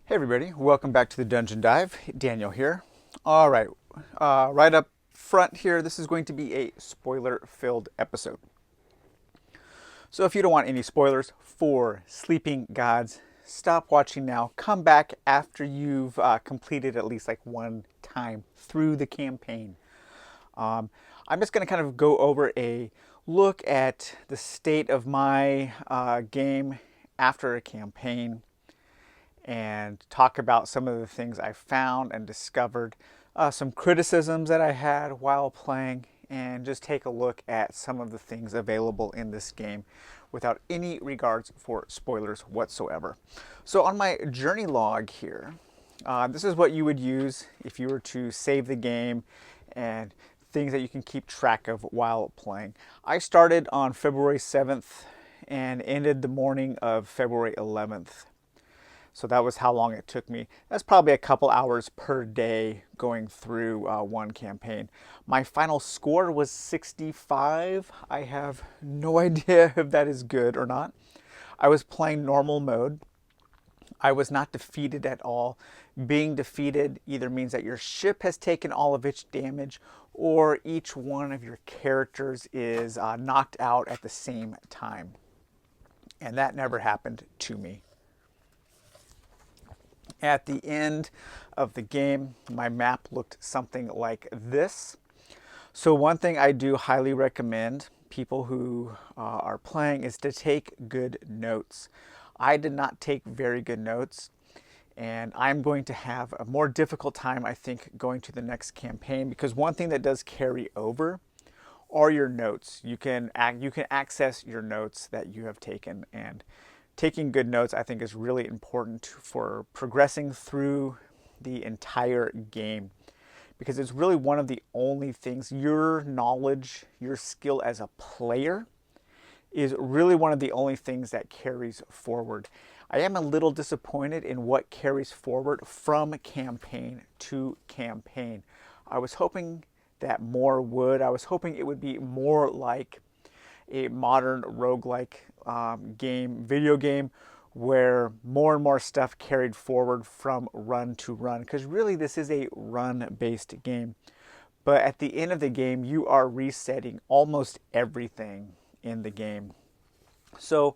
Hey everybody, welcome back to the Dungeon Dive. Daniel here. All right, right up front here, this is going to be a spoiler-filled episode. So if you don't want any spoilers for Sleeping Gods, stop watching now. Come back after you've completed at least like one time through the campaign. I'm just going to kind of go over a look at the state of my game after a campaign and talk about some of the things I found and discovered, some criticisms that I had while playing, and just take a look at some of the things available in this game without any regards for spoilers whatsoever. So on my journey log here, this is what you would use if you were to save the game and things that you can keep track of while playing. I started on February 7th and ended the morning of February 11th. So that was how long it took me. That's probably a couple hours per day going through one campaign. My final score was 65. I have no idea if that is good or not. I was playing normal mode. I was not defeated at all. Being defeated either means that your ship has taken all of its damage or each one of your characters is knocked out at the same time. And that never happened to me. At the end of the game, my map looked something like this. So one thing I do highly recommend people who are playing is to take good notes. I did not take very good notes, and I'm going to have a more difficult time, I think, going to the next campaign, because one thing that does carry over are your notes. You can access your notes that you have taken, and taking good notes, I think, is really important for progressing through the entire game, because it's really one of the only things, your knowledge, your skill as a player is really one of the only things that carries forward. I am a little disappointed in what carries forward from campaign to campaign. I was hoping that more would. I was hoping it would be more like a modern roguelike video game, where more and more stuff carried forward from run to run, because really this is a run-based game. But at the end of the game, you are resetting almost everything in the game. So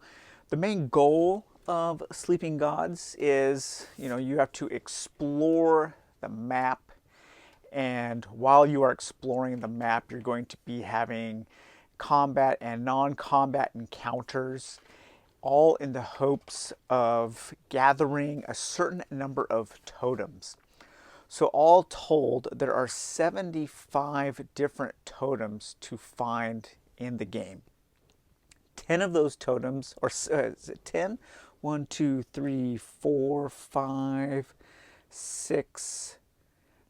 the main goal of Sleeping Gods is, you have to explore the map, and while you are exploring the map, you're going to be having combat and non-combat encounters, all in the hopes of gathering a certain number of totems. So all told, there are 75 different totems to find in the game. 10 of those totems, or is it 10? 1, 2, 3, 4, 5, 6.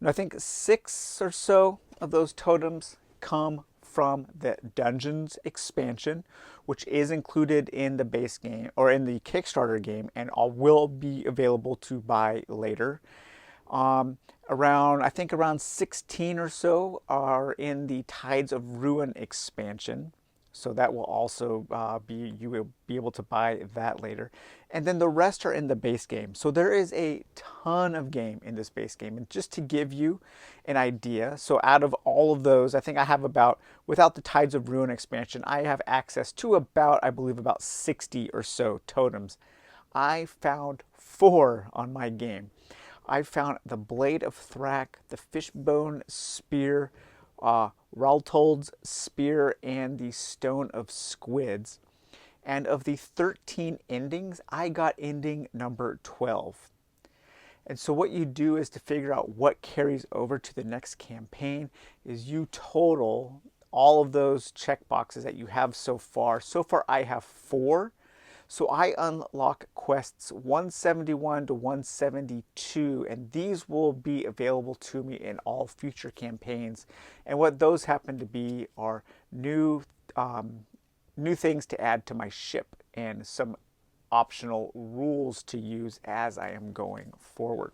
No, I think 6 or so of those totems come from the Dungeons expansion, which is included in the base game or in the Kickstarter game, and will be available to buy later. I think around 16 or so are in the Tides of Ruin expansion. So that will also you will be able to buy that later. And then the rest are in the base game. So there is a ton of game in this base game. And just to give you an idea, so out of all of those, I think I have about, without the Tides of Ruin expansion, I have access to about, I believe, about 60 or so totems. I found 4 on my game. I found the Blade of Thrak, the Fishbone Spear, Raltold's Spear, and the Stone of Squids. And of the 13 endings, I got ending number 12. And so what you do is to figure out what carries over to the next campaign is you total all of those checkboxes that you have so far. So far I have 4. So I unlock quests 171 to 172, and these will be available to me in all future campaigns. And what those happen to be are new things to add to my ship and some optional rules to use as I am going forward.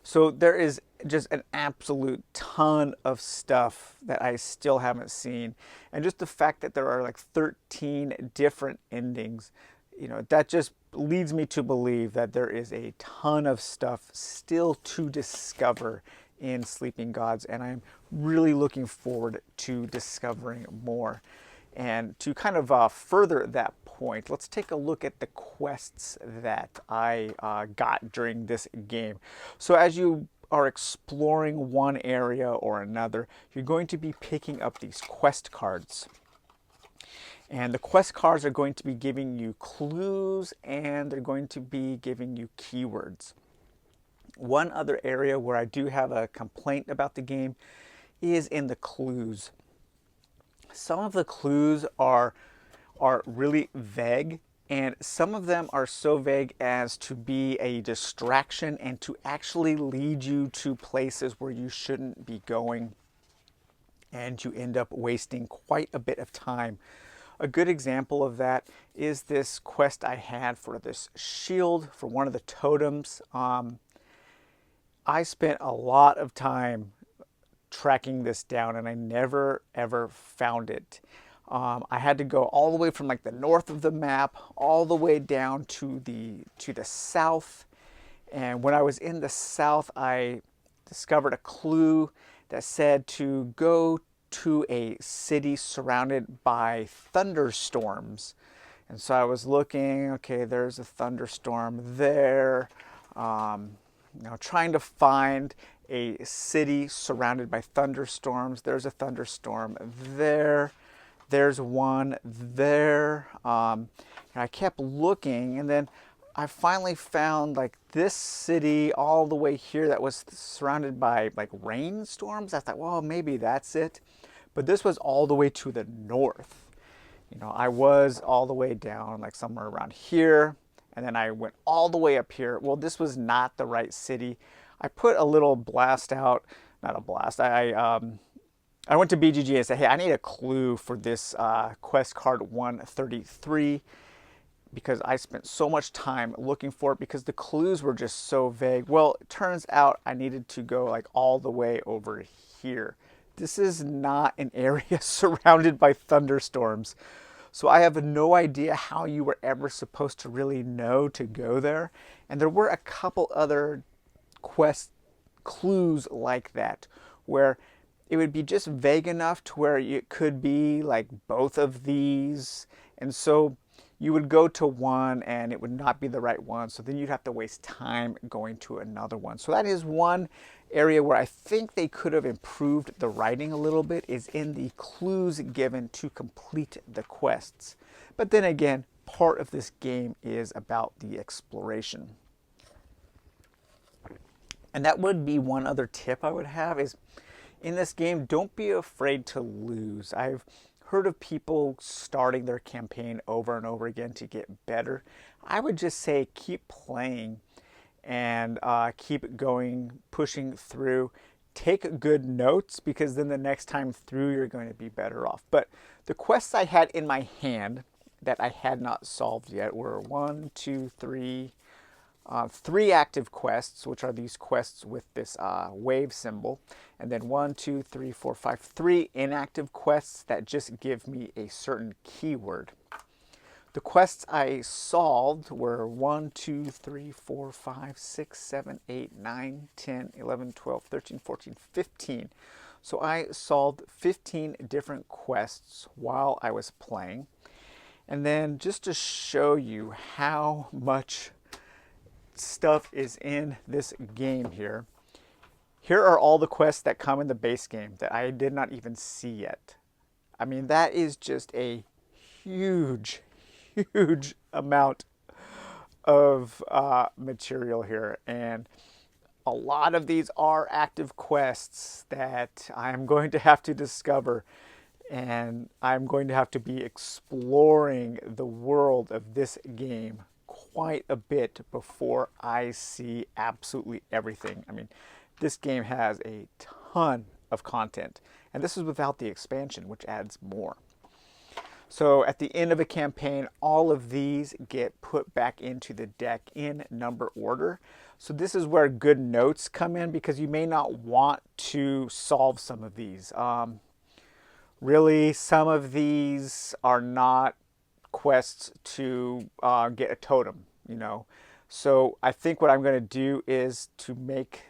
So there is just an absolute ton of stuff that I still haven't seen. And just the fact that there are like 13 different endings, that just leads me to believe that there is a ton of stuff still to discover in Sleeping Gods, and I'm really looking forward to discovering more. And to kind of further that point, let's take a look at the quests that I got during this game. So as you are exploring one area or another, you're going to be picking up these quest cards. And the quest cards are going to be giving you clues, and they're going to be giving you keywords. One other area where I do have a complaint about the game is in the clues. Some of the clues are really vague, and some of them are so vague as to be a distraction and to actually lead you to places where you shouldn't be going, and you end up wasting quite a bit of time. A good example of that is this quest I had for this shield for one of the totems. I spent a lot of time tracking this down, and I never ever found it. I had to go all the way from like the north of the map all the way down to the south, and when I was in the south, I discovered a clue that said to go to a city surrounded by thunderstorms. And so I was looking, okay, there's a thunderstorm there, trying to find a city surrounded by thunderstorms. There's a thunderstorm there. There's one there. And I kept looking, and then I finally found like this city all the way here that was surrounded by like rainstorms. I thought, well, maybe that's it. But this was all the way to the north. I was all the way down like somewhere around here, and then I went all the way up here. Well, this was not the right city. I put a little blast out, not a blast. I went to BGG and said, hey, I need a clue for this quest card 133, because I spent so much time looking for it because the clues were just so vague. Well, it turns out I needed to go like all the way over here. This is not an area surrounded by thunderstorms. So I have no idea how you were ever supposed to really know to go there. And there were a couple other quest clues like that where it would be just vague enough to where it could be like both of these. And so you would go to one and it would not be the right one. So then you'd have to waste time going to another one. So that is one area where I think they could have improved the writing a little bit, is in the clues given to complete the quests. But then again, part of this game is about the exploration. And that would be one other tip I would have is, in this game, don't be afraid to lose. I've heard of people starting their campaign over and over again to get better. I would just say keep playing and keep going, pushing through. Take good notes, because then the next time through you're going to be better off. But the quests I had in my hand that I had not solved yet were three active quests, which are these quests with this wave symbol, and then 3 inactive quests that just give me a certain keyword. The quests I solved were 1, 2, 3, 4, 5, 6, 7, 8, 9, 10, 11, 12, 13, 14, 15. So I solved 15 different quests while I was playing. And then just to show you how much stuff is in this game here are all the quests that come in the base game that I did not even see yet. I mean, that is just a huge amount of material here, and a lot of these are active quests that I'm going to have to discover, and I'm going to have to be exploring the world of this game quite a bit before I see absolutely everything. I mean, this game has a ton of content, and this is without the expansion, which adds more. So at the end of a campaign, all of these get put back into the deck in number order. So this is where good notes come in, because you may not want to solve some of these. Really, some of these are not quests to get a totem. you know. So I think what I'm going to do is to make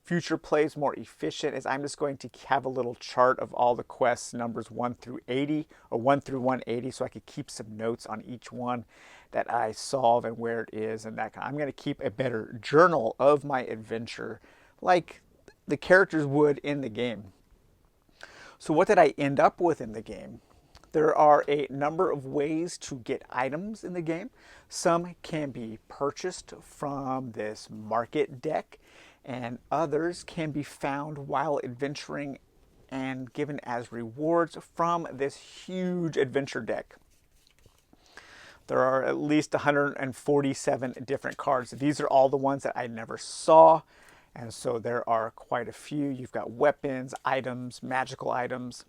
future plays more efficient is I'm just going to have a little chart of all the quests numbers 1 through 80 or 1 through 180 so I could keep some notes on each one that I solve and where it is and that kind. I'm going to keep a better journal of my adventure like the characters would in the game. So what did I end up with in the game? There are a number of ways to get items in the game. Some can be purchased from this market deck, and others can be found while adventuring and given as rewards from this huge adventure deck. There are at least 147 different cards. These are all the ones that I never saw, and so there are quite a few. You've got weapons, items, magical items.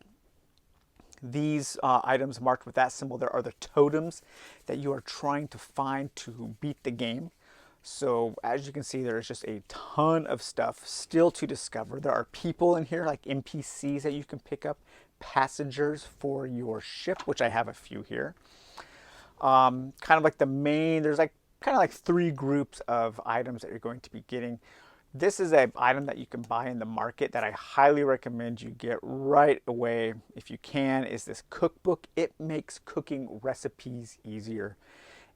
These items marked with that symbol, there are the totems that you are trying to find to beat the game. So as you can see, there's just a ton of stuff still to discover. There are people in here like NPCs that you can pick up, passengers for your ship, which I have a few here. Kind of like the main, there's like kind of like 3 groups of items that you're going to be getting. This is an item that you can buy in the market that I highly recommend you get right away if you can, is this cookbook. It makes cooking recipes easier.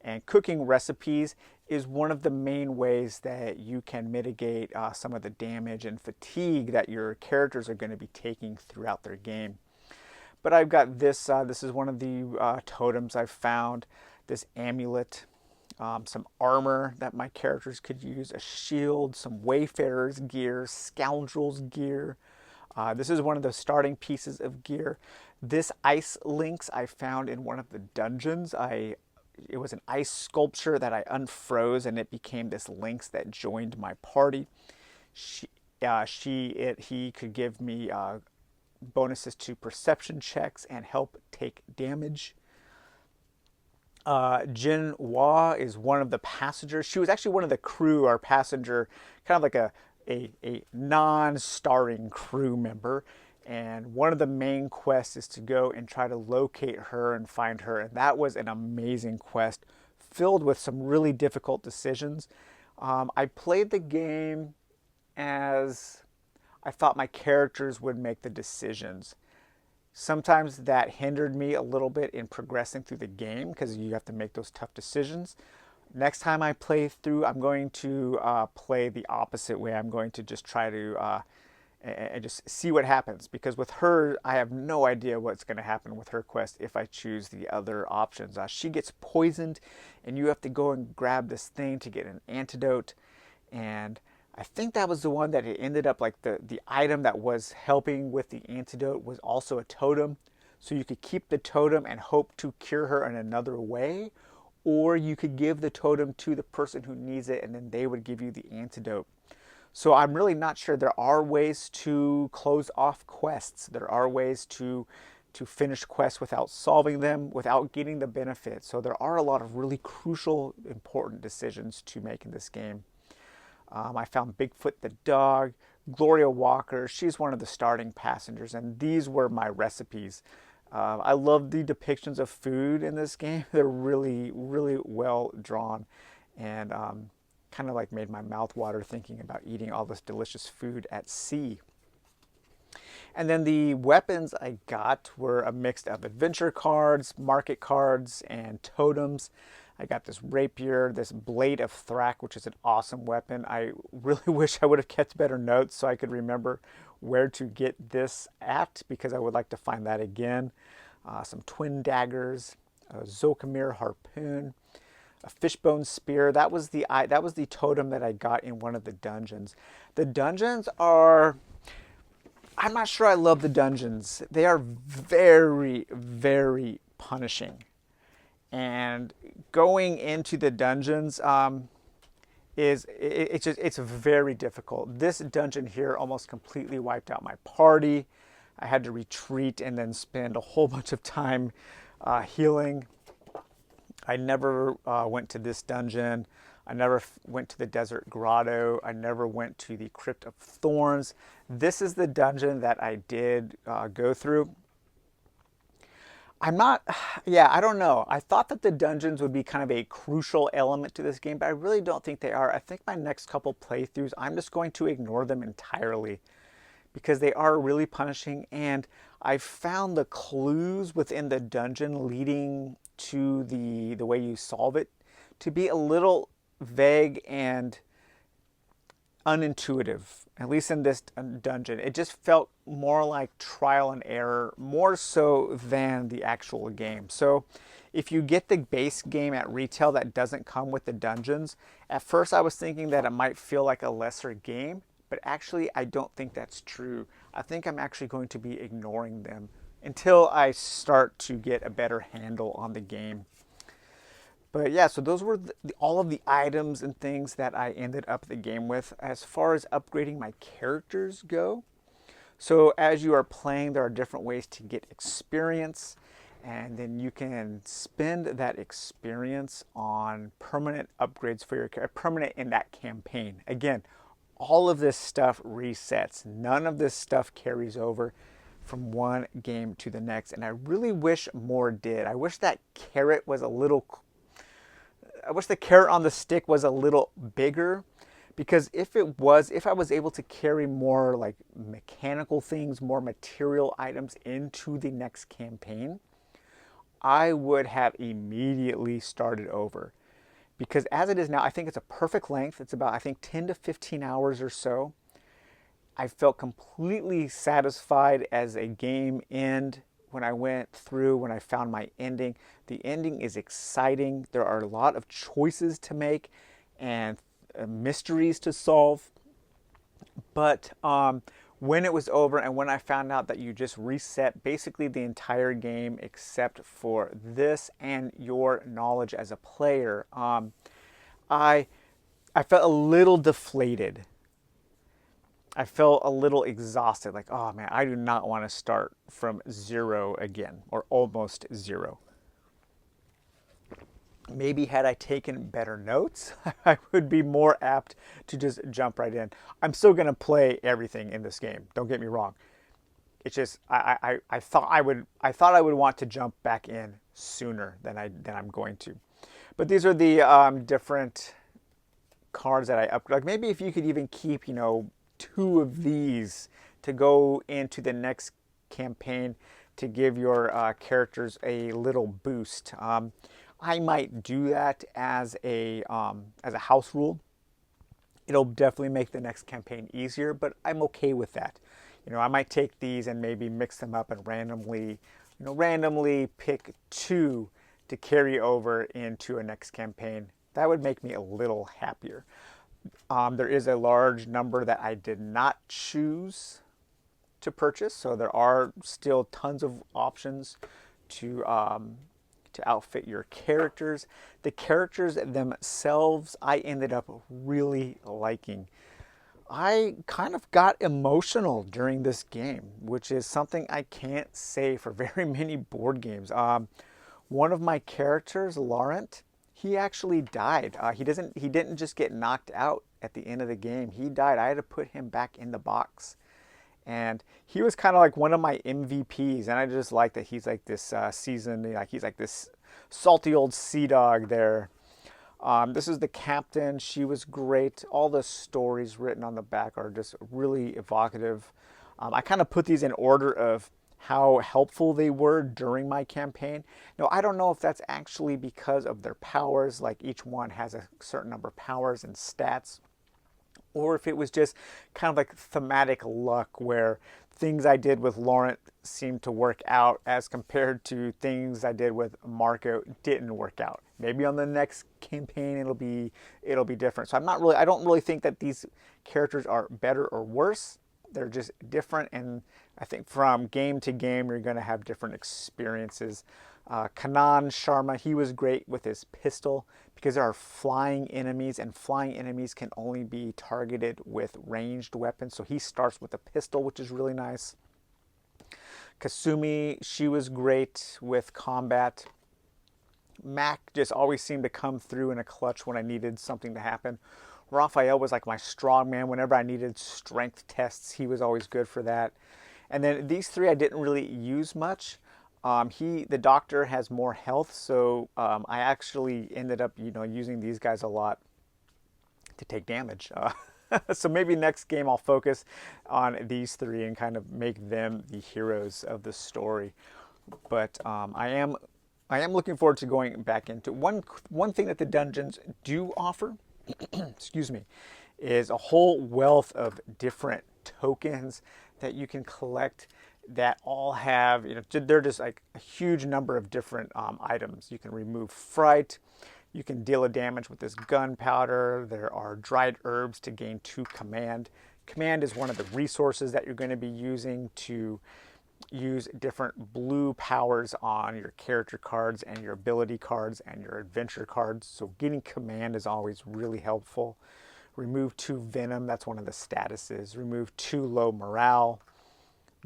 And cooking recipes is one of the main ways that you can mitigate some of the damage and fatigue that your characters are going to be taking throughout their game. But I've got this, this is one of the totems I've found, this amulet. Some armor that my characters could use, a shield, some wayfarer's gear, scoundrel's gear. This is one of the starting pieces of gear. This ice lynx I found in one of the dungeons. It was an ice sculpture that I unfroze and it became this lynx that joined my party. He could give me bonuses to perception checks and help take damage. Jin Hua is one of the passengers. She was actually one of the crew, our passenger, kind of like a non-starring crew member. And one of the main quests is to go and try to locate her and find her. And that was an amazing quest filled with some really difficult decisions. I played the game as I thought my characters would make the decisions. Sometimes that hindered me a little bit in progressing through the game because you have to make those tough decisions. Next time I play through, I'm going to play the opposite way. I'm going to just try to and just see what happens, because with her, I have no idea what's going to happen with her quest if I choose the other options. She gets poisoned and you have to go and grab this thing to get an antidote, and I think that was the one that it ended up like the item that was helping with the antidote was also a totem. So you could keep the totem and hope to cure her in another way, or you could give the totem to the person who needs it and then they would give you the antidote. So I'm really not sure. There are ways to close off quests. There are ways to finish quests without solving them, without getting the benefit. So there are a lot of really crucial, important decisions to make in this game. I found Bigfoot the dog, Gloria Walker. She's one of the starting passengers, and these were my recipes. I love the depictions of food in this game. They're really, really well drawn, and kind of like made my mouth water thinking about eating all this delicious food at sea. And then the weapons I got were a mix of adventure cards, market cards, and totems. I got this rapier, this blade of Thrak, which is an awesome weapon. I really wish I would have kept better notes so I could remember where to get this at, because I would like to find that again. Some twin daggers, a Zolkamir harpoon, a fishbone spear. That was the totem that I got in one of the dungeons. The dungeons are, I'm not sure I love the dungeons. They are very, very punishing. And going into the dungeons it's very difficult. This dungeon here almost completely wiped out my party. I had to retreat and then spend a whole bunch of time healing. I never went to this dungeon. I never went to the Desert Grotto. I never went to the Crypt of Thorns. This is the dungeon that I did go through. I'm not, yeah, I don't know. I thought that the dungeons would be kind of a crucial element to this game, but I really don't think they are. I think my next couple playthroughs, I'm just going to ignore them entirely because they are really punishing, and I found the clues within the dungeon leading to the way you solve it to be a little vague and unintuitive, at least in this dungeon. It just felt more like trial and error, more so than the actual game. So if you get the base game at retail that doesn't come with the dungeons, at first I was thinking that it might feel like a lesser game, but actually I don't think that's true. I think I'm actually going to be ignoring them until I start to get a better handle on the game. But yeah, so those were all of the items and things that I ended up the game with. As far as upgrading my characters go, so as you are playing, there are different ways to get experience, and then you can spend that experience on permanent upgrades for your character, permanent in that campaign. Again, all of this stuff resets. None of this stuff carries over from one game to the next, and I really wish more did. I wish that carrot was a little I wish the carrot on the stick was a little bigger, because if I was able to carry more like mechanical things, more material items into the next campaign, I would have immediately started over. Because as it is now, I think it's a perfect length. It's about, I think, 10 to 15 hours or so. I felt completely satisfied as a game end when I went through, when I found my ending. The ending is exciting. There are a lot of choices to make and mysteries to solve. But when it was over and when I found out that you just reset basically the entire game except for this and your knowledge as a player, I I felt a little deflated. I felt a little exhausted, like, oh man, I do not want to start from zero again, or almost zero. Maybe had I taken better notes, I would be more apt to just jump right in. I'm still going to play everything in this game. Don't get me wrong. It's just I thought I would want to jump back in sooner than I'm going to. But these are the different cards that I upgrade. Like maybe if you could even keep, two of these to go into the next campaign to give your characters a little boost. I might do that as a house rule. It'll definitely make the next campaign easier, but I'm okay with that. I might take these and maybe mix them up and randomly pick two to carry over into a next campaign. That would make me a little happier. There is a large number that I did not choose to purchase, so there are still tons of options to outfit your characters. The characters themselves, I ended up really liking. I kind of got emotional during this game, which is something I can't say for very many board games. One of my characters, Laurent, he actually died. He didn't just get knocked out at the end of the game. He died. I had to put him back in the box. And he was kind of like one of my MVPs, and I just like that he's like this seasoned, like he's like this salty old sea dog there. This is the captain. She was great. All the stories written on the back are just really evocative. I kind of put these in order of how helpful they were during my campaign. Now, I don't know if that's actually because of their powers, like each one has a certain number of powers and stats, or if it was just kind of like thematic luck where things I did with Laurent seemed to work out as compared to things I did with Marco didn't work out. Maybe on the next campaign it'll be different. So I don't really think that these characters are better or worse. They're just different, and I think from game to game you're going to have different experiences. Kanan Sharma, he was great with his pistol because there are flying enemies, and flying enemies can only be targeted with ranged weapons. So he starts with a pistol, which is really nice. Kasumi, she was great with combat. Mac just always seemed to come through in a clutch when I needed something to happen. Raphael was like my strong man. Whenever I needed strength tests, he was always good for that. And then these three I didn't really use much. The doctor has more health, so I actually ended up, using these guys a lot to take damage. So maybe next game I'll focus on these three and kind of make them the heroes of the story. But I am looking forward to going back into one thing that the dungeons do offer. Excuse me, is a whole wealth of different tokens that you can collect that all have, they're just like a huge number of different items. You can remove fright. You can deal a damage with this gunpowder. There are dried herbs to gain 2 command. Command is one of the resources that you're going to be using to use different blue powers on your character cards and your ability cards and your adventure cards. So getting command is always really helpful. Remove 2 venom, that's one of the statuses. Remove 2 low morale.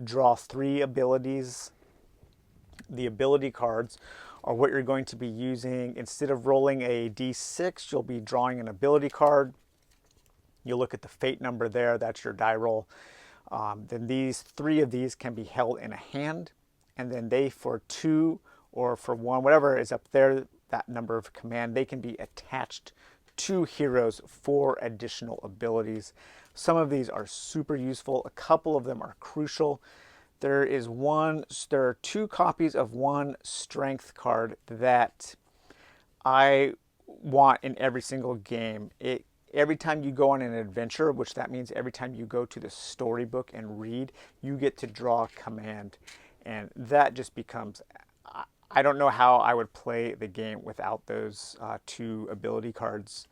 Draw 3 abilities. The ability cards are what you're going to be using. Instead of rolling a d6, you'll be drawing an ability card. You look at the fate number there, that's your die roll. Then these 3 of these can be held in a hand, and then they, for 2 or for 1, whatever is up there, that number of command, they can be attached to heroes for additional abilities. Some of these are super useful. A couple of them are crucial. There are 2 copies of one strength card that I want in every single game. Every time you go on an adventure, which that means every time you go to the storybook and read, you get to draw command. And that just becomes, I don't know how I would play the game without those 2 ability cards.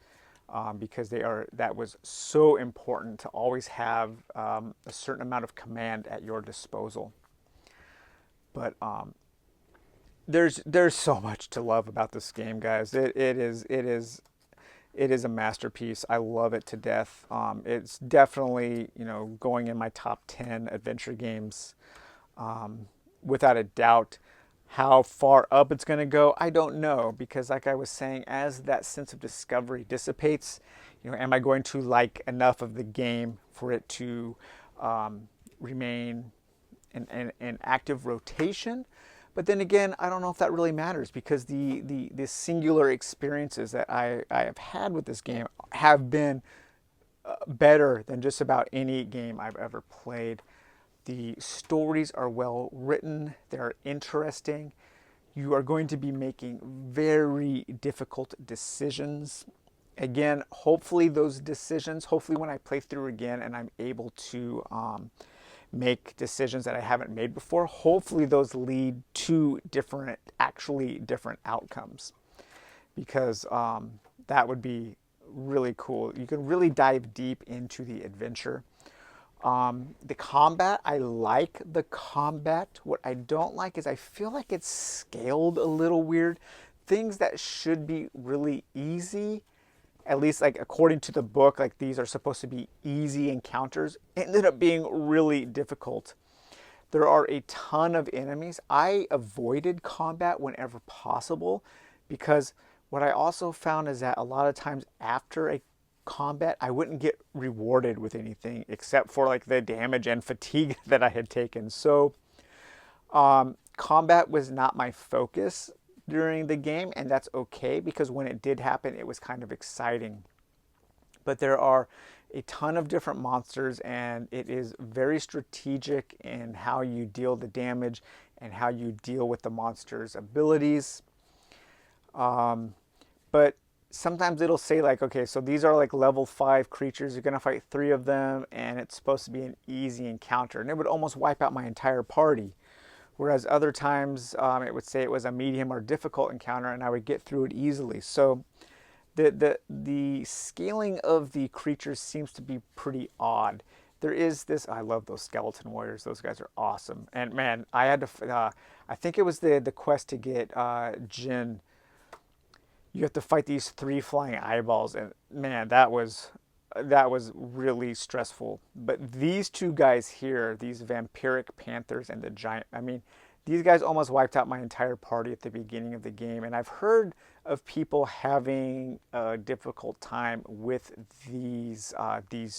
Because that was so important to always have a certain amount of command at your disposal. But there's so much to love about this game, guys. It is a masterpiece. I love it to death. It's definitely going in my top 10 adventure games, without a doubt. How far up it's going to go, I don't know, because like I was saying, as that sense of discovery dissipates, am I going to like enough of the game for it to remain in active rotation? But then again, I don't know if that really matters, because the singular experiences that I have had with this game have been better than just about any game I've ever played. The stories are well written, they're interesting. You are going to be making very difficult decisions. Again, hopefully when I play through again and I'm able to make decisions that I haven't made before, hopefully those lead to actually different outcomes. Because that would be really cool. You can really dive deep into the adventure. The combat, I like the combat. What I don't like is I feel like it's scaled a little weird. Things that should be really easy, at least like according to the book, like these are supposed to be easy encounters, ended up being really difficult. There are a ton of enemies. I avoided combat whenever possible, because what I also found is that a lot of times after a combat, I wouldn't get rewarded with anything except for like the damage and fatigue that I had taken. So combat was not my focus during the game, and that's okay, because when it did happen, it was kind of exciting. But there are a ton of different monsters, and it is very strategic in how you deal the damage and how you deal with the monster's abilities. But sometimes it'll say like, okay, so these are like level 5 creatures. You're going to fight 3 of them, and it's supposed to be an easy encounter. And it would almost wipe out my entire party. Whereas other times it would say it was a medium or difficult encounter, and I would get through it easily. So the scaling of the creatures seems to be pretty odd. There is this, I love those skeleton warriors. Those guys are awesome. And man, I had to, I think it was the quest to get Jin. You have to fight these 3 flying eyeballs, and man, that was really stressful. But these 2 guys here, these vampiric panthers and the giant, I mean, these guys almost wiped out my entire party at the beginning of the game. And I've heard of people having a difficult time with these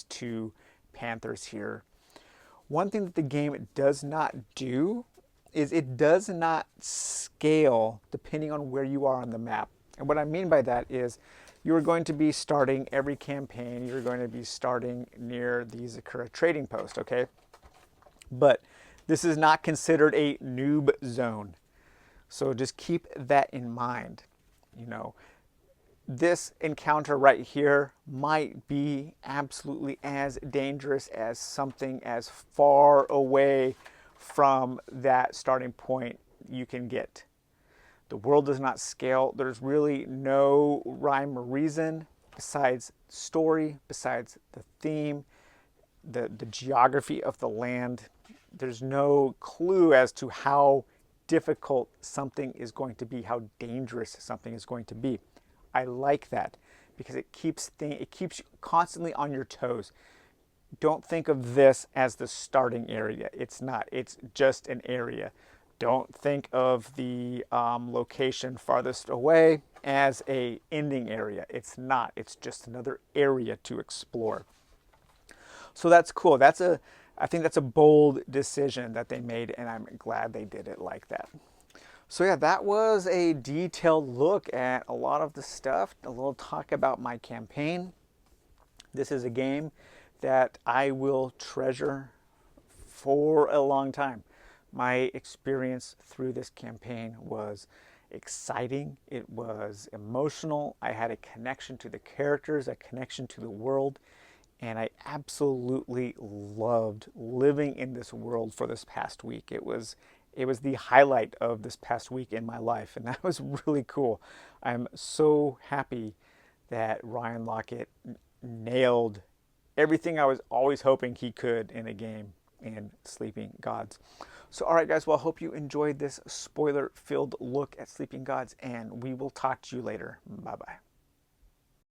2 panthers here. One thing that the game does not do is it does not scale depending on where you are on the map. And what I mean by that is you're going to be starting every campaign, you're going to be starting near the Zakura trading post, okay? But this is not considered a noob zone. So just keep that in mind. You know, this encounter right here might be absolutely as dangerous as something as far away from that starting point you can get. The world does not scale. There's really no rhyme or reason besides story, besides the theme, the geography of the land. There's no clue as to how difficult something is going to be, how dangerous something is going to be. I like that because it keeps you constantly on your toes. Don't think of this as the starting area. It's not. It's just an area. Don't think of the location farthest away as a ending area. It's not. It's just another area to explore. So that's cool. I think that's a bold decision that they made, and I'm glad they did it like that. So yeah, that was a detailed look at a lot of the stuff, a little talk about my campaign. This is a game that I will treasure for a long time. My experience through this campaign was exciting. It was emotional. I had a connection to the characters, a connection to the world, and I absolutely loved living in this world for this past week. It was the highlight of this past week in my life, and that was really cool. I'm so happy that Ryan Laukat nailed everything I was always hoping he could in a game in Sleeping Gods. So, all right, guys, well, I hope you enjoyed this spoiler-filled look at Sleeping Gods, and we will talk to you later. Bye-bye.